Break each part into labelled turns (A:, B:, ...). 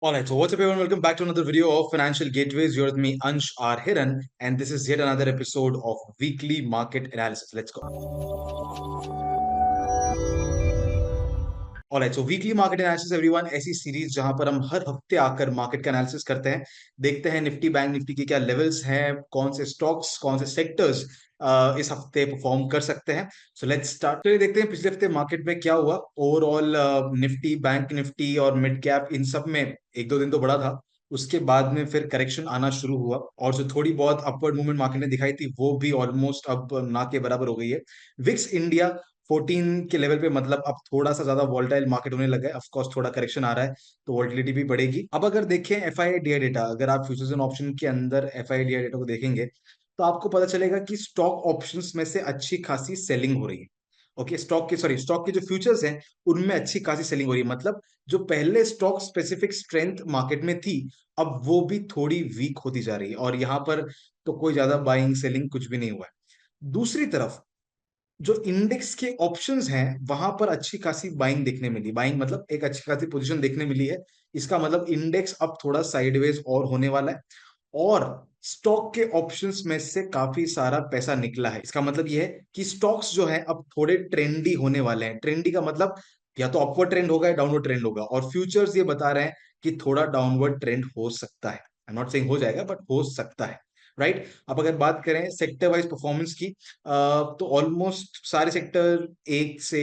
A: Alright, so what's up everyone? Welcome back to another video of Financial Gateways. You're with me, Ansh R. Hiran, and this is yet another episode of Weekly Market Analysis. Let's go. Alright so weekly market analysis everyone ऐसी series जहां पर हम हर हफ्ते आकर market का analysis करते हैं, देखते हैं निफ्टी बैंक निफ्टी के क्या लेवल्स हैं, कौन से स्टॉक्स कौन से सेक्टर्स इस हफ्ते परफॉर्म कर सकते हैं। So let's start. तो ये देखते हैं पिछले हफ्ते मार्केट में क्या हुआ। ओवरऑल निफ्टी बैंक निफ्टी और मिड कैप इन सब में एक दो दिन तो बड़ा था, उसके बाद में फिर करेक्शन आना शुरू हुआ और जो थोड़ी बहुत अपवर्ड मूवमेंट मार्केट ने दिखाई थी वो भी ऑलमोस्ट अब ना के बराबर हो गई है। विक्स इंडिया 14 के लेवल पे, मतलब अब थोड़ा सा ज्यादा वोलेटाइल मार्केट होने लगा है। ऑफ कोर्स थोड़ा करेक्शन आ रहा है तो वोलेटिलिटी भी बढ़ेगी। अब अगर देखें एफआईआई डेटा, अगर आप फ्यूचर्स एंड ऑप्शन के अंदर एफआईआई डेटा को देखेंगे तो आपको पता चलेगा कि स्टॉक ऑप्शंस में से अच्छी खासी सेलिंग हो रही है। ओके, स्टॉक के जो फ्यूचर्स हैं उनमें अच्छी खासी सेलिंग हो रही है। मतलब जो पहले स्टॉक स्पेसिफिक स्ट्रेंथ मार्केट में थी अब वो भी थोड़ी वीक होती जा रही है, और यहाँ पर तो कोई ज्यादा बाइंग सेलिंग कुछ भी नहीं हुआ है। दूसरी तरफ जो इंडेक्स के ऑप्शंस हैं वहां पर अच्छी खासी बाइंग देखने मिली। बाइंग मतलब एक अच्छी खासी पोजीशन देखने मिली है। इसका मतलब इंडेक्स अब थोड़ा साइडवेज और होने वाला है, और स्टॉक के ऑप्शंस में से काफी सारा पैसा निकला है। इसका मतलब यह है कि स्टॉक्स जो है अब थोड़े ट्रेंडी होने वाले हैं। ट्रेंडी का मतलब या तो अपवर्ड ट्रेंड होगा या डाउनवर्ड ट्रेंड होगा, और फ्यूचर्स ये बता रहे हैं कि थोड़ा डाउनवर्ड ट्रेंड हो सकता है। आई एम नॉट सेइंग हो जाएगा, बट हो सकता है। राइट। अब अगर बात करें सेक्टर वाइज परफॉर्मेंस की, तो ऑलमोस्ट सारे सेक्टर 1 से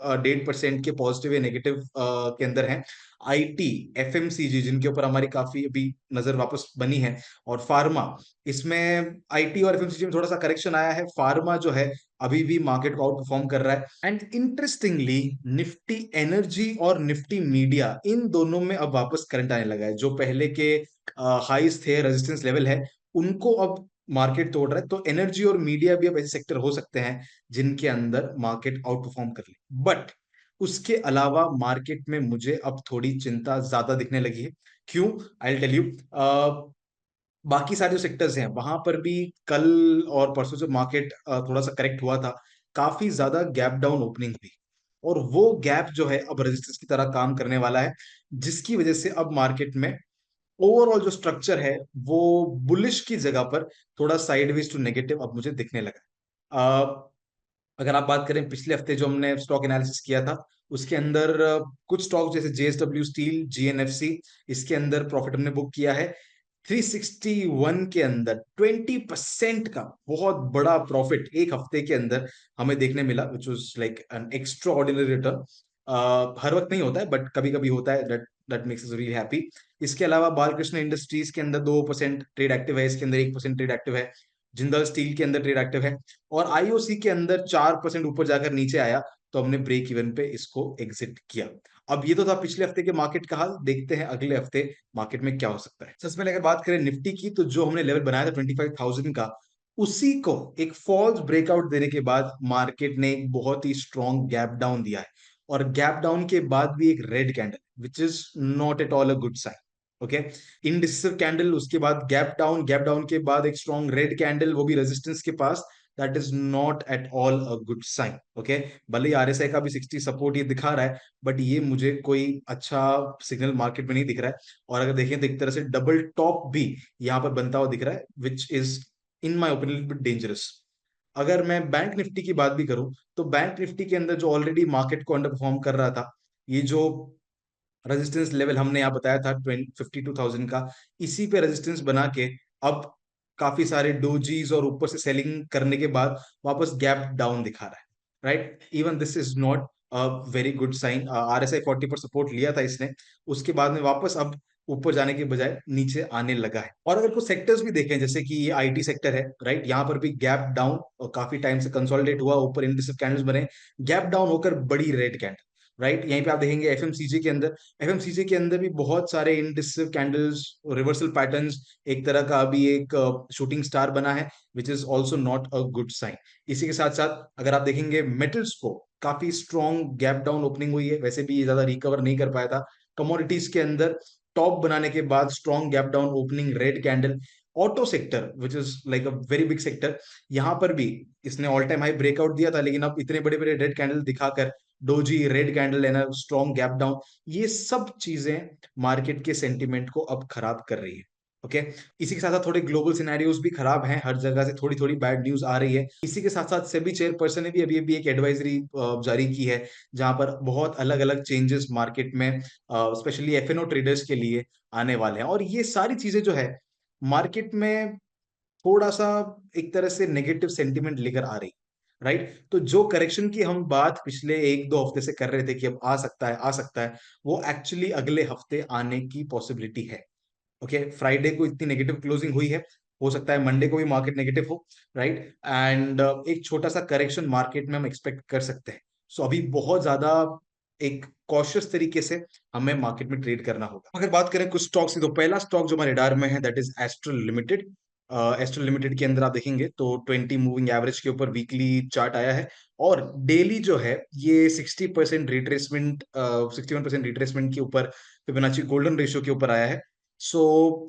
A: 1.5% के पॉजिटिव या नेगेटिव के अंदर हैं। आईटी, एफएमसीजी जिनके ऊपर हमारी काफी अभी नजर वापस बनी है, और फार्मा, इसमें आईटी और एफएमसीजी में थोड़ा सा करेक्शन आया है। फार्मा जो है अभी भी मार्केट को आउट परफॉर्म कर रहा है। एंड इंटरेस्टिंगली निफ्टी एनर्जी और निफ्टी मीडिया इन दोनों में अब वापस करंट आने लगा है। जो पहले के हाईस थे, रेजिस्टेंस लेवल है, उनको अब मार्केट तोड़ रहा है। तो एनर्जी और मीडिया भी अब ऐसे सेक्टर हो सकते हैं जिनके अंदर मार्केट आउट परफॉर्म कर ले। बट उसके अलावा मार्केट में मुझे अब थोड़ी चिंता ज्यादा दिखने लगी है। क्यों? I tell you. बाकी सारे जो सेक्टर्स हैं वहां पर भी कल और परसों जो मार्केट थोड़ा सा करेक्ट हुआ था, काफी ज्यादा गैप डाउन ओपनिंग हुई, और वो गैप जो है अब रेजिस्टेंस की तरह काम करने वाला है, जिसकी वजह से अब मार्केट में ओवरऑल जो स्ट्रक्चर है वो बुलिश की जगह पर थोड़ा साइडवेज टू नेगेटिव अब मुझे दिखने लगा है। अगर आप बात करें पिछले हफ्ते जो हमने स्टॉक एनालिसिस किया था उसके अंदर कुछ स्टॉक जैसे जेएसडब्ल्यू स्टील, जीएनएफसी, इसके अंदर प्रॉफिट हमने बुक किया है 361 के अंदर। 20% का बहुत बड़ा प्रॉफिट एक हफ्ते के अंदर हमें देखने मिला, which was like an extraordinary return. हर वक्त नहीं होता है बट कभी कभी होता है, that that makes us really happy. इसके अलावा बालकृष्ण इंडस्ट्रीज के अंदर 2% ट्रेड एक्टिव है, इसके अंदर 1% ट्रेड एक्टिव है। जिंदल स्टील के अंदर ट्रेड एक्टिव है, और आईओसी के अंदर 4% ऊपर जाकर नीचे आया, तो हमने ब्रेक इवन पे इसको एग्जिट किया। अब ये तो था पिछले हफ्ते के मार्केट का हाल। देखते हैं अगले हफ्ते मार्केट में क्या हो सकता है। सबसे पहले अगर बात करें निफ्टी की, तो जो हमने लेवल बनाया था 25,000 का, उसी को एक फॉल्स ब्रेकआउट देने के बाद मार्केट ने एक बहुत ही स्ट्रॉन्ग गैप डाउन दिया है, और गैप डाउन के बाद भी एक red candle, which is not at all a good sign. Okay, indecisive candle, उसके बाद गैप डाउन के बाद एक स्ट्रॉन्ग रेड कैंडल, वो भी रेजिस्टेंस के पास, that is not at all a good sign. Okay, भले ही आरएसआई का भी 60 सपोर्ट ये दिखा रहा है, बट ये मुझे कोई अच्छा सिग्नल मार्केट में नहीं दिख रहा है। और अगर देखें तो एक तरह से डबल टॉप भी यहाँ पर बनता हुआ दिख रहा है, which is in my opinion bit dangerous. अगर मैं बैंक निफ्टी की बात भी करूं, तो बैंक निफ्टी के अंदर जो ऑलरेडी मार्केट को अंडर परफॉर्म कर रहा था, ये जो रेजिस्टेंस लेवल हमने यहाँ बताया था 52,000 का, इसी पे रेजिस्टेंस बना के अब काफी सारे डोजीज और ऊपर से सेलिंग करने के बाद वापस गैप डाउन दिखा रहा है। Right, even this is not a very good sign. RSI 40 पर सपोर्ट लिया था इसने, उसके बाद में वापस अब ऊपर जाने के बजाय नीचे आने लगा है। और अगर कुछ सेक्टर्स भी देखें, जैसे कि ये आईटी सेक्टर है, राइट, यहाँ पर भी गैप डाउन और काफी टाइम से कंसोलिडेट हुआ, ऊपर इंडिसिव कैंडल्स बने, गैप डाउन होकर बड़ी रेड कैंडल। राइट, यहीं पे आप देखेंगे एफएमसीजी के अंदर, एफएमसीजी के अंदर भी बहुत सारे इंडिसिव कैंडल्स, रिवर्सल पैटर्न्स, एक तरह का अभी एक शूटिंग स्टार बना है, which is also not a good sign. इसी के साथ साथ अगर आप देखेंगे मेटल्स को, काफी स्ट्रॉन्ग गैप डाउन ओपनिंग हुई है, वैसे भी ये ज्यादा रिकवर नहीं कर पाया था। कमोडिटीज के अंदर टॉप बनाने के बाद strong gap down opening, red candle. Auto sector which is like a very big sector, यहां पर भी इसने ऑल टाइम हाई ब्रेकआउट दिया था, लेकिन अब इतने बड़े बड़े रेड कैंडल दिखाकर डोजी रेड कैंडल लेना, स्ट्रॉन्ग गैप डाउन, ये सब चीजें मार्केट के सेंटिमेंट को अब खराब कर रही है। ओके, इसी के साथ साथ थोड़े ग्लोबल सिनेरियोज भी खराब हैं, हर जगह से थोड़ी थोड़ी बैड न्यूज आ रही है। इसी के साथ साथ सेबी चेयरपर्सन ने भी अभी अभी एक एडवाइजरी जारी की है, जहां पर बहुत अलग अलग चेंजेस मार्केट में स्पेशली एफएनओ ट्रेडर्स के लिए आने वाले हैं। और ये सारी चीजें जो है मार्केट में थोड़ा सा एक तरह से नेगेटिव सेंटिमेंट लेकर आ रही, राइट। तो जो करेक्शन की हम बात पिछले एक दो हफ्ते से कर रहे थे कि अब आ सकता है, आ सकता है, वो एक्चुअली अगले हफ्ते आने की पॉसिबिलिटी है। ओके, फ्राइडे को इतनी नेगेटिव क्लोजिंग हुई है, हो सकता है मंडे को भी मार्केट नेगेटिव हो, राइट। एंड एक छोटा सा करेक्शन मार्केट में हम एक्सपेक्ट कर सकते हैं। सो अभी बहुत ज्यादा एक कॉशियस तरीके से हमें मार्केट में ट्रेड करना होगा। अगर बात करें कुछ स्टॉक्स की, तो पहला स्टॉक जो हमारे रडार में है that is astral limited. Astral limited के अंदर आप देखेंगे तो 20 मूविंग एवरेज के ऊपर वीकली चार्ट आया है, और डेली जो है ये 60% रिट्रेसमेंट, 61% रिट्रेसमेंट के ऊपर, फिबोनाची गोल्डन रेशियो के ऊपर आया है। सो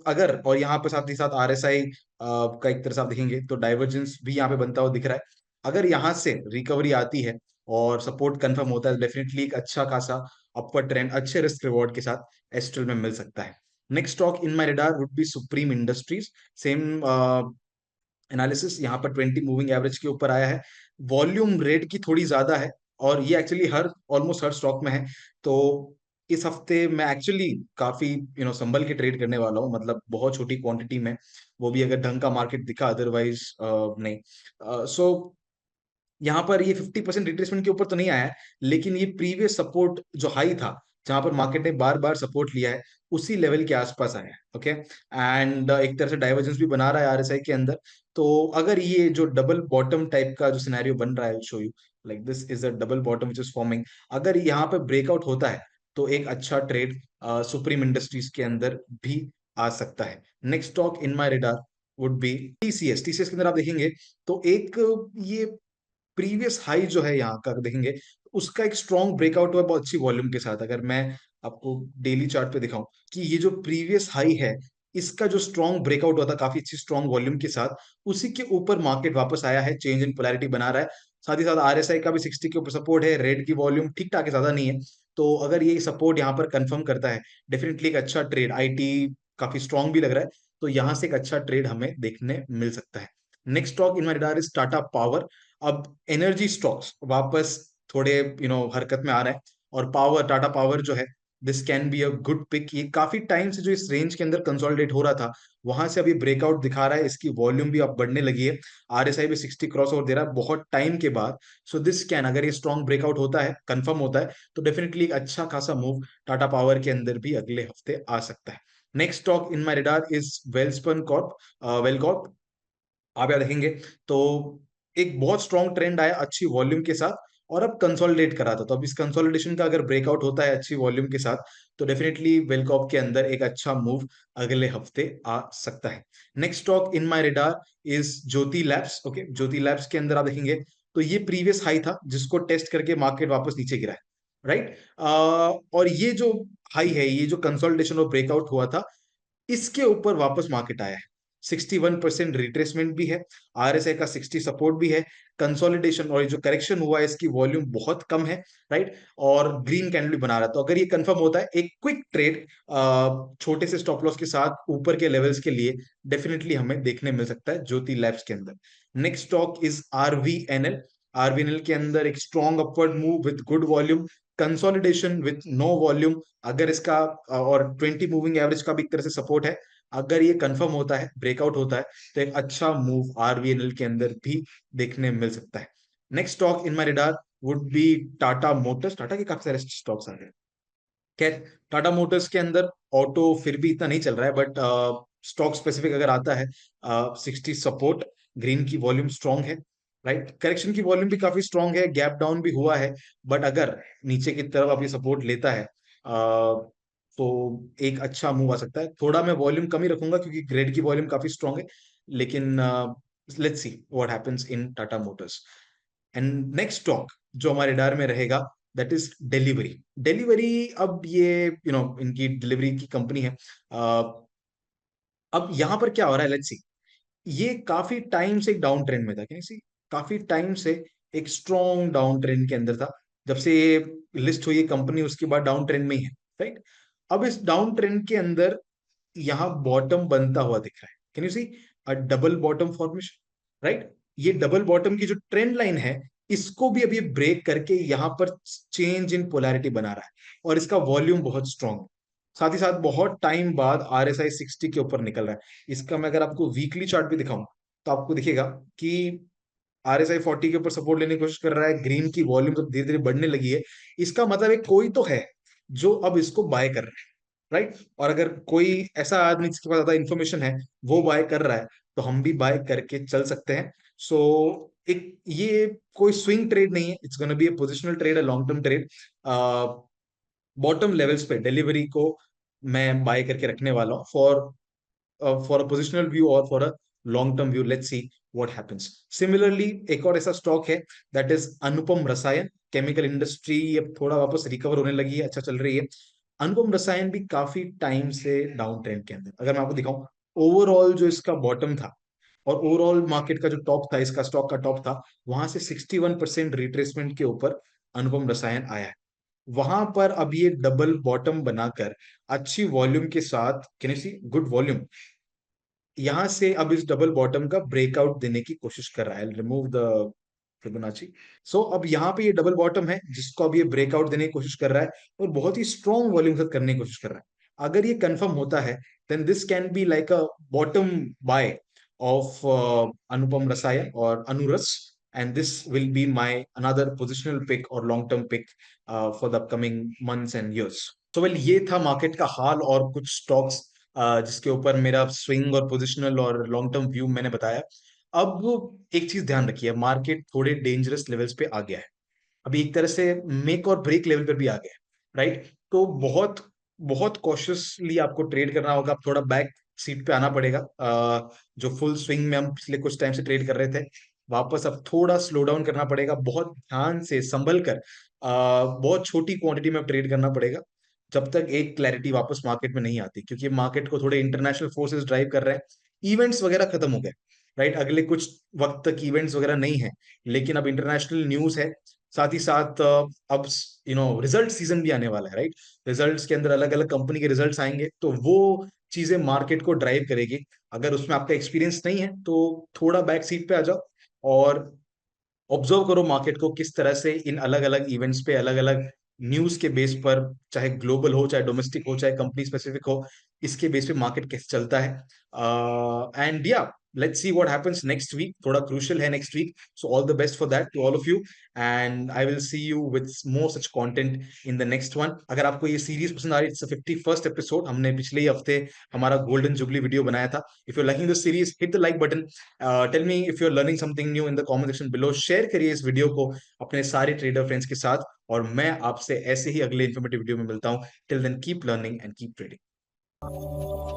A: अगर, और यहाँ पे साथ ही साथ आरएसआई का एक तरह से आप देखेंगे तो डाइवर्जेंस भी यहाँ पे बनता हुआ दिख रहा है। अगर यहाँ से रिकवरी आती है और सपोर्ट कंफर्म होता है, डेफिनेटली एक अच्छा खासा अपवर्ड ट्रेंड अच्छे रिस्क रिवॉर्ड के साथ एस्ट्रल में मिल सकता है। Next stock in my radar would be supreme industries. Same analysis, यहाँ पर 20 मूविंग एवरेज के ऊपर आया है, वॉल्यूम रेट की थोड़ी ज्यादा है, और ये एक्चुअली हर ऑलमोस्ट हर स्टॉक में है। तो इस हफ्ते मैं एक्चुअली काफी संभल के ट्रेड करने वाला हूँ, मतलब बहुत छोटी क्वांटिटी में, वो भी अगर ढंग का मार्केट दिखा, अदरवाइज नहीं। सो यहाँ पर ये 50% रिट्रेसमेंट के ऊपर तो नहीं आया है, लेकिन ये प्रीवियस सपोर्ट जो हाई था, जहां पर मार्केट ने बार बार सपोर्ट लिया है, उसी लेवल के आसपास आया है। ओके, एंड एक तरह से डाइवर्जेंस भी बना रहा है आरएसआई के अंदर। तो अगर ये जो डबल बॉटम टाइप का जो सिनेरियो बन रहा है, show you like this is a double bottom which is forming, अगर यहाँ पे ब्रेकआउट होता है तो एक अच्छा ट्रेड सुप्रीम इंडस्ट्रीज के अंदर भी आ सकता है। Next stock in my radar would be TCS. TCS के अंदर आप देखेंगे तो एक ये प्रीवियस हाई जो है यहाँ का देखेंगे, उसका एक स्ट्रॉन्ग ब्रेकआउट हुआ है बहुत अच्छी वॉल्यूम के साथ। अगर मैं आपको डेली चार्ट पे दिखाऊं कि ये जो प्रीवियस हाई है, इसका जो स्ट्रॉन्ग ब्रेकआउट हुआ था काफी अच्छी स्ट्रॉन्ग वॉल्यूम के साथ, उसी के ऊपर मार्केट वापस आया है, चेंज इन पोलैरिटी बना रहा है। साथ ही साथ आरएसआई का भी 60 के ऊपर सपोर्ट है, रेड की वॉल्यूम ठीक ठाक है, ज्यादा नहीं है। तो अगर ये सपोर्ट यहाँ पर कंफर्म करता है, डेफिनेटली एक अच्छा ट्रेड, आईटी काफी स्ट्रॉन्ग भी लग रहा है, तो यहाँ से एक अच्छा ट्रेड हमें देखने मिल सकता है। Next stock in my radar is Tata power. अब एनर्जी स्टॉक्स वापस थोड़े हरकत में आ रहे हैं, और पावर, टाटा पावर जो है, this can be a good pick. ये काफी टाइम से जो इस रेंज के अंदर कंसोलिडेट हो रहा था, वहां से अभी ब्रेकआउट दिखा रहा है, इसकी वॉल्यूम भी अब बढ़ने लगी है, आरएसआई भी 60 क्रॉस ओवर दे रहा है बहुत टाइम के बाद। सो दिस कैन, अगर ये स्ट्रॉन्ग ब्रेकआउट होता है, कंफर्म होता है, तो डेफिनेटली एक अच्छा खासा मूव टाटा पावर के अंदर भी अगले हफ्ते आ सकता है। Next stock in my radar is Welspun Corp, Welcorp. आप याद रखेंगे तो एक बहुत स्ट्रॉन्ग ट्रेंड आया अच्छी वॉल्यूम के साथ, और अब कंसोलिडेट करा था। तो अब इस कंसोलिडेशन का अगर ब्रेकआउट होता है अच्छी वॉल्यूम के साथ, तो डेफिनेटली वेलकॉप के अंदर एक अच्छा मूव अगले हफ्ते आ सकता है। Next stock in my radar is Jyoti labs. Okay, Jyoti Labs के अंदर आप देखेंगे तो ये प्रीवियस हाई था जिसको टेस्ट करके मार्केट वापस नीचे गिरा है, राइट। और ये जो हाई है, ये जो कंसोलिडेशन और ब्रेकआउट हुआ था, इसके ऊपर वापस मार्केट आया है। 61% रिट्रेसमेंट भी है, आरएसआई का 60 सपोर्ट भी है, कंसोलिडेशन और ये जो करेक्शन हुआ है इसकी वॉल्यूम बहुत कम है, राइट। और ग्रीन कैंडल भी बना रहा है। तो अगर ये कंफर्म होता है, एक क्विक ट्रेड छोटे से स्टॉप लॉस के साथ ऊपर के लेवल्स के लिए डेफिनेटली हमें देखने मिल सकता है ज्योति लैब्स के अंदर। Next stock is RVNL. RVNL के अंदर एक strong upward move with good volume, consolidation with no volume. अगर इसका और 20 मूविंग एवरेज का भी एक तरह से सपोर्ट है, अगर ये कंफर्म होता है, ब्रेकआउट होता है, तो एक अच्छा मूव आरवीएनएल के अंदर भी देखने मिल सकता है। Next stock in my radar would be Tata Motors. Tata के काफी सारे स्टॉक्स आ रहे हैं। खैर, टाटा मोटर्स के अंदर ऑटो फिर भी इतना नहीं चल रहा है, बट स्टॉक स्पेसिफिक अगर आता है, 60 सपोर्ट, ग्रीन की वॉल्यूम स्ट्रांग है, राइट। करेक्शन की वॉल्यूम भी काफी स्ट्रांग है, गैप डाउन भी हुआ है, बट अगर नीचे की तरफ आप ये सपोर्ट लेता है, तो एक अच्छा मूव आ सकता है। थोड़ा मैं वॉल्यूम कम ही रखूंगा क्योंकि ग्रेड की वॉल्यूम काफी स्ट्रांग है, लेकिन let's see what happens in Tata Motors. And next stock जो हमारे डार में रहेगा दैट इज डिलीवरी। डिलीवरी, अब ये इनकी डिलीवरी की कंपनी है। अब यहां पर क्या हो रहा है, लेट्स सी। ये काफी टाइम से एक डाउन ट्रेंड में था, कैसे, काफी टाइम से एक स्ट्रॉन्ग डाउन ट्रेंड के अंदर था, जब से ये लिस्ट हुई है कंपनी उसके बाद डाउन ट्रेंड में ही है, राइट। अब इस डाउन ट्रेंड के अंदर यहाँ बॉटम बनता हुआ दिख रहा है, can you see a double bottom formation, right. ये डबल बॉटम की जो ट्रेंड लाइन है इसको भी अभी ब्रेक करके यहाँ पर चेंज इन पोलैरिटी बना रहा है, और इसका वॉल्यूम बहुत स्ट्रांग है। साथ ही साथ बहुत टाइम बाद RSI 60 के ऊपर निकल रहा है। इसका मैं अगर आपको वीकली चार्ट भी दिखाऊं तो आपको दिखेगा कि RSI 40 के ऊपर सपोर्ट लेने की कोशिश कर रहा है, ग्रीन की वॉल्यूम तो धीरे धीरे बढ़ने लगी है। इसका मतलब है कोई तो है जो अब इसको बाय कर रहा है, राइट। और अगर कोई ऐसा आदमी जिसके पास ज्यादा इंफॉर्मेशन है वो बाय कर रहा है तो हम भी बाय करके चल सकते हैं। सो एक ये कोई स्विंग ट्रेड नहीं है, it's gonna be a positional trade, है long term trade. Bottom levels पे डिलीवरी को मैं बाय करके रखने वाला हूँ फॉर अ पोजिशनल व्यू और for a long term view. Let's see what happens. Similarly एक और ऐसा स्टॉक है दैट इज अनुपम रसायन। केमिकल इंडस्ट्री अब थोड़ा वापस रिकवर होने लगी है, अच्छा चल रही है। अनुपम रसायन भी काफी टाइम से डाउन ट्रेंड के अंदर, अगर मैं आपको दिखाऊं ओवरऑल जो इसका बॉटम था और ओवरऑल मार्केट का जो टॉप था, इसका स्टॉक का टॉप था, वहां से 61% रिट्रेसमेंट के ऊपर अनुपम रसायन आया है। वहां पर अब ये डबल बॉटम बनाकर अच्छी वॉल्यूम के साथ, can you see good volume, यहां से अब इस डबल बॉटम का ब्रेकआउट देने की कोशिश कर रहा है। Remove the Fibonacci. सो अब यहाँ पे ये डबल बॉटम है जिसको अब ये ब्रेकआउट देने की कोशिश कर रहा है और बहुत ही स्ट्रॉन्ग वॉल्यूम के साथ करने की कोशिश कर रहा है। अगर ये कंफर्म होता है then this can be like a bottom buy of Anupam Rasayan और Anuras, and this will be my another positional pick और long term pick for the upcoming months and years. तो वेल ये था मार्केट का हाल और कुछ स्टॉक्स जिसके ऊपर मेरा स्विंग और पोजिशनल और लॉन्ग टर्म व्यू मैंने बताया। अब एक चीज ध्यान रखिए, मार्केट थोड़े डेंजरस लेवल्स पे आ गया है, अभी एक तरह से मेक और ब्रेक लेवल पर भी आ गया है, राइट। तो बहुत बहुत कॉशियसली आपको ट्रेड करना होगा, आप थोड़ा बैक सीट पे आना पड़ेगा। जो फुल स्विंग में हम पिछले कुछ टाइम से ट्रेड कर रहे थे वापस अब थोड़ा स्लो डाउन करना पड़ेगा, बहुत ध्यान से संभल कर बहुत छोटी क्वांटिटी में ट्रेड करना पड़ेगा जब तक एक क्लैरिटी वापस मार्केट में नहीं आती, क्योंकि मार्केट को थोड़े इंटरनेशनल फोर्सेस ड्राइव कर रहे हैं। इवेंट्स वगैरह खत्म हो गए, राइट, अगले कुछ वक्त तक इवेंट्स वगैरह नहीं है, लेकिन अब इंटरनेशनल न्यूज है। साथ ही साथ अब रिजल्ट सीजन भी आने वाला है, राइट। रिजल्ट्स के अंदर अलग अलग कंपनी के रिजल्ट्स आएंगे तो वो चीजें मार्केट को ड्राइव करेगी। अगर उसमें आपका एक्सपीरियंस नहीं है तो थोड़ा बैक सीट पे आ जाओ और ऑब्जर्व करो मार्केट को किस तरह से इन अलग अलग इवेंट्स पे अलग अलग न्यूज के बेस पर, चाहे ग्लोबल हो चाहे डोमेस्टिक हो चाहे कंपनी स्पेसिफिक हो, इसके बेस पे मार्केट कैसे चलता है। एंड या let's see what happens next week, थोड़ा क्रूशियल है next week. So all the best for that to all of you, and I will see you with more such content in the next one. अगर आपको ये series पसंद आ रही है, it's 51st episode, हमने पिछले ही हफ्ते हमारा गोल्डन जुबली वीडियो बनाया था। If you liking this series hit the like button, tell me if you are learning something new in the comment section below, share करिए इस वीडियो को अपने सारे ट्रेडर फ्रेंड्स के साथ, और मैं आपसे ऐसे ही अगले इन्फॉर्मेटिव वीडियो में मिलता हूं। Till then keep learning and keep trading.